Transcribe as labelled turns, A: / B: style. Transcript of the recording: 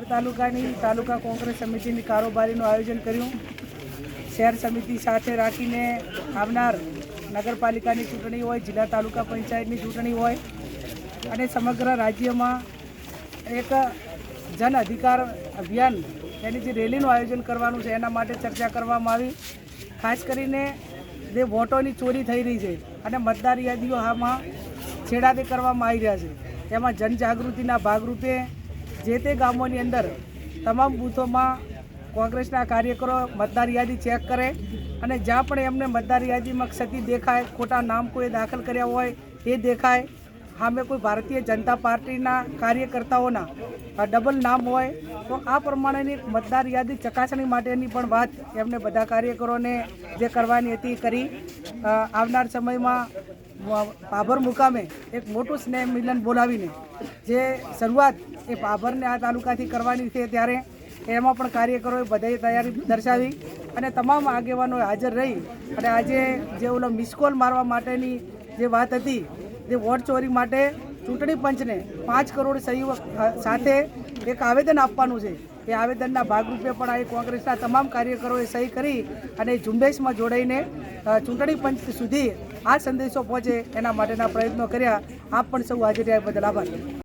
A: તાલુકાની તાલુકા કોંગ્રેસ સમિતિની કારોબારીનું આયોજન કર્યું। શહેર સમિતિ સાથે રાખીને આવનાર નગરપાલિકાની ચૂંટણી હોય, જિલ્લા તાલુકા પંચાયતની ચૂંટણી હોય અને સમગ્ર રાજ્યમાં એક જન અધિકાર અભિયાન એની જે રેલીનું આયોજન કરવાનું છે એના માટે ચર્ચા કરવામાં આવી। ખાસ કરીને જે વોટોની ચોરી થઈ રહી છે અને મતદાર યાદીઓ આમાં છેડાદે કરવામાં આવી રહ્યા છે, એમાં જનજાગૃતિના ભાગરૂપે જે તે ગામોની અંદર તમામ બૂથોમાં કોંગ્રેસના કાર્યકરો મતદાર યાદી ચેક કરે અને જ્યાં પણ એમને મતદાર યાદીમાં ક્ષતિ દેખાય, ખોટા નામ કોઈ દાખલ કર્યા હોય એ દેખાય, સામે કોઈ ભારતીય જનતા પાર્ટીના કાર્યકર્તાઓના ડબલ નામ હોય તો આ પ્રમાણેની મતદાર યાદી ચકાસણી માટેની પણ વાત એમને બધા કાર્યકરોને જે કરવાની હતી કરી। આવનાર સમયમાં ભાભર મુકામે એક મોટું સ્નેહ મિલન બોલાવીને જે શરૂઆત એ ભાભરને આ તાલુકાથી કરવાની છે ત્યારે એમાં પણ કાર્યકરોએ બધાએ તૈયારી દર્શાવી અને તમામ આગેવાનોએ હાજર રહી અને આજે જે ઓલો મિસકોલ મારવા માટેની જે વાત હતી, જે વોટ ચોરી માટે ચૂંટણી પંચને 5 કરોડ સહીઓ સાથે એક આવેદન આપવાનું છે, એ આવેદનના ભાગરૂપે પણ આ કોંગ્રેસના તમામ કાર્યકરોએ સહી કરી અને ઝુંબેશમાં જોડાઈને ચૂંટણી પંચ સુધી આ સંદેશો પહોંચે એના માટેના પ્રયત્નો કર્યા। આપ પણ સૌ હાજર રહ્યા બદલ આભાર।